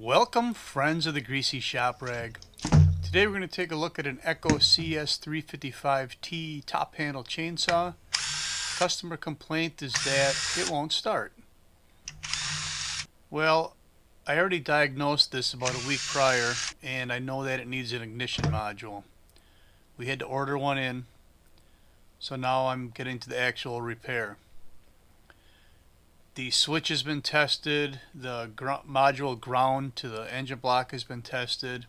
Welcome, friends of the Greasy Shop Rag. Today we're going to take a look at an Echo CS355T top handle chainsaw. Customer complaint is that it won't start. Well, I already diagnosed this about a week prior, and I know that it needs an ignition module. We had to order one in, so now I'm getting to the actual repair. The switch has been tested, the module ground to the engine block has been tested,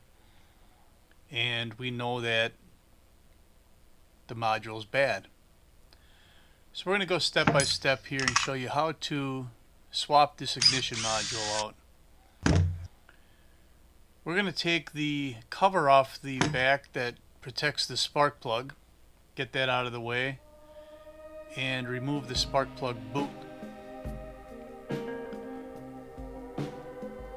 and we know that the module is bad. So we're going to go step by step here and show you how to swap this ignition module out. We're going to take the cover off the back that protects the spark plug, get that out of the way, and remove the spark plug boot.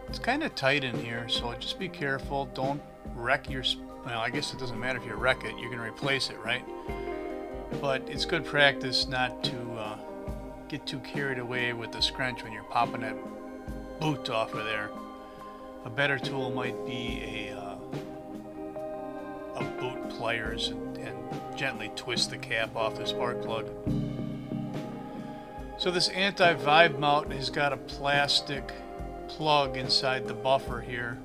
It's kind of tight in here, so just be careful. Don't wreck your... Well, I guess it doesn't matter if you wreck it. You're going to replace it, right? But it's good practice not to get too carried away with the scrunch when you're popping that boot off of there. A better tool might be a boot pliers and gently twist the cap off the spark plug. So this anti-vibe mount has got a plastic plug inside the buffer here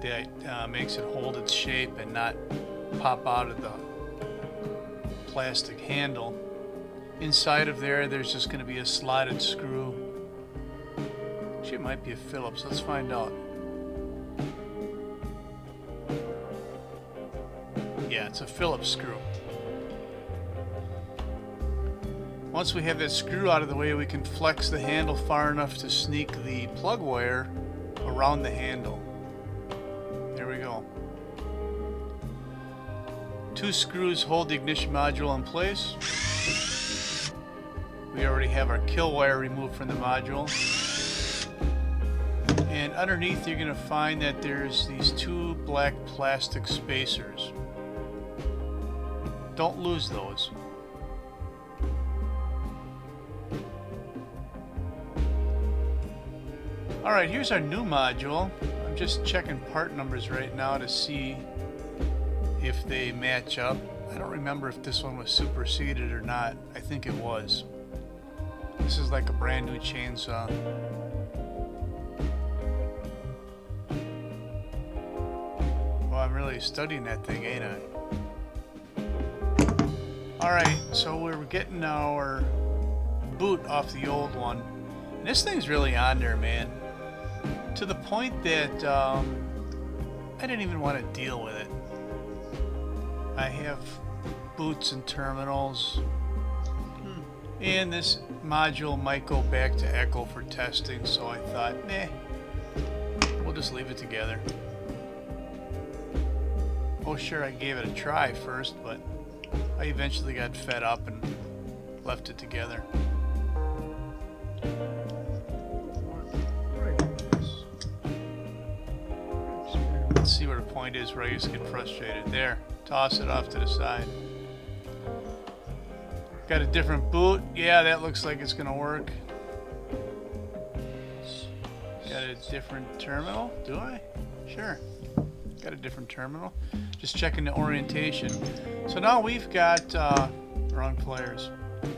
that makes it hold its shape and not pop out of the plastic handle. Inside of there's just going to be a slotted screw. Actually, it might be a Phillips. Let's find out. Yeah, it's a Phillips screw. Once we have that screw out of the way, we can flex the handle far enough to sneak the plug wire around the handle. There we go. 2 screws hold the ignition module in place. We already have our kill wire removed from the module. And underneath you're going to find that there's these 2 black plastic spacers. Don't lose those. Alright, here's our new module. I'm just checking part numbers right now to see if they match up. I don't remember if this one was superseded or not. I think it was. This is like a brand new chainsaw. Well, I'm really studying that thing, ain't I? Alright, so we're getting our boot off the old one. And this thing's really on there, man. To the point that I didn't even want to deal with it. I have boots and terminals. And this module might go back to Echo for testing, so I thought, nah, we'll just leave it together. Oh sure, I gave it a try first, but I eventually got fed up and left it together. Let's see where the point is where I used to get frustrated. There, toss it off to the side. Got a different boot. Yeah, that looks like it's gonna work. Got a different terminal. Do I? Sure. Got a different terminal. Just checking the orientation. So now we've got wrong pliers.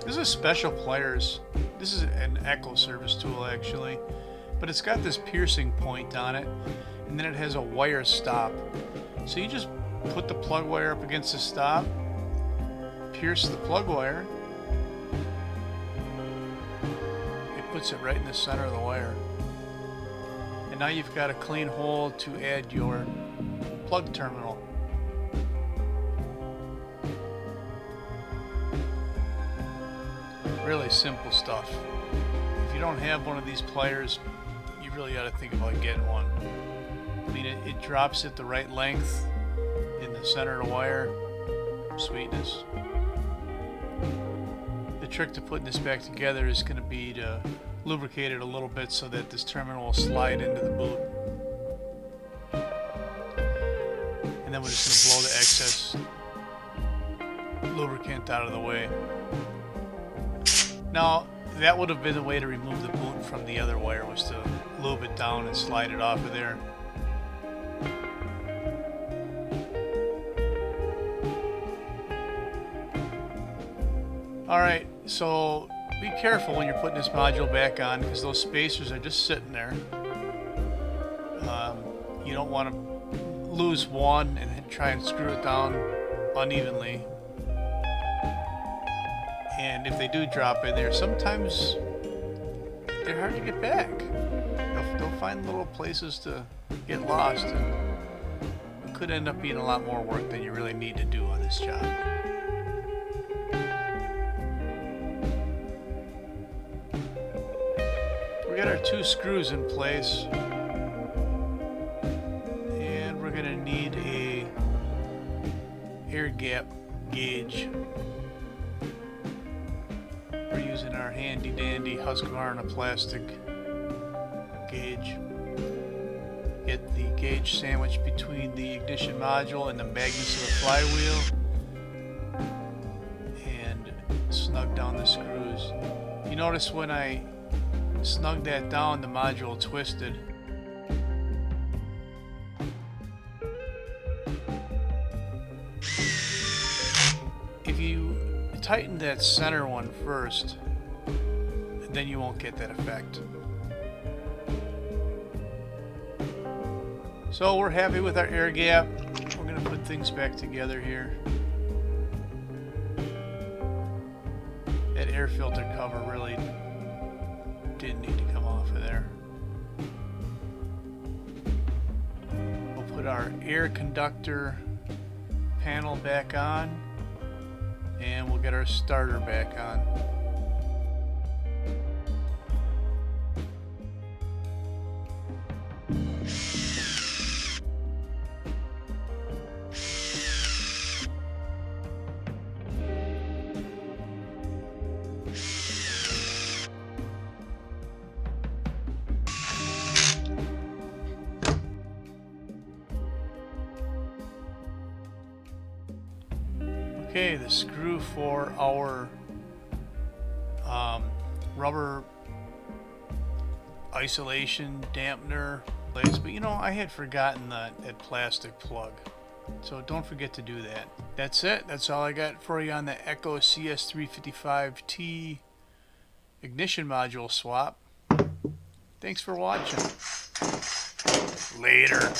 This is special pliers. This is an Echo service tool actually, but it's got this piercing point on it, and then it has a wire stop. So you just put the plug wire up against the stop, pierce the plug wire. It puts it right in the center of the wire. And now you've got a clean hole to add your plug terminal. Really simple stuff. If you don't have one of these pliers, you really ought to think about getting one. I mean, it drops at the right length in the center of the wire. Sweetness. The trick to putting this back together is going to be to lubricate it a little bit so that this terminal will slide into the boot. And then we're just going to blow the excess lubricant out of the way. Now, that would have been the way to remove the boot from the other wire, was to lube it down and slide it off of there. Alright, so be careful when you're putting this module back on, because those spacers are just sitting there. You don't want to lose one and then try and screw it down unevenly. And if they do drop in there, sometimes they're hard to get back. They'll find little places to get lost, and it could end up being a lot more work than you really need to do on this job. We got our 2 screws in place, and we're going to need a air gap gauge. We're using our handy dandy Husqvarna plastic gauge. Get the gauge sandwiched between the ignition module and the magnets of the flywheel, and snug down the screws. You notice when I snug that down, the module twisted. If you tighten that center one first, then you won't get that effect. So we're happy with our air gap. We're going to put things back together here. That air filter cover really didn't need to come off of there. We'll put our air conductor panel back on, and we'll get our starter back on. Okay, the screw for our rubber isolation dampener place, but you know, I had forgotten that plastic plug, so don't forget to do that. That's it. That's all I got for you on the Echo CS355T ignition module swap. Thanks for watching. Later.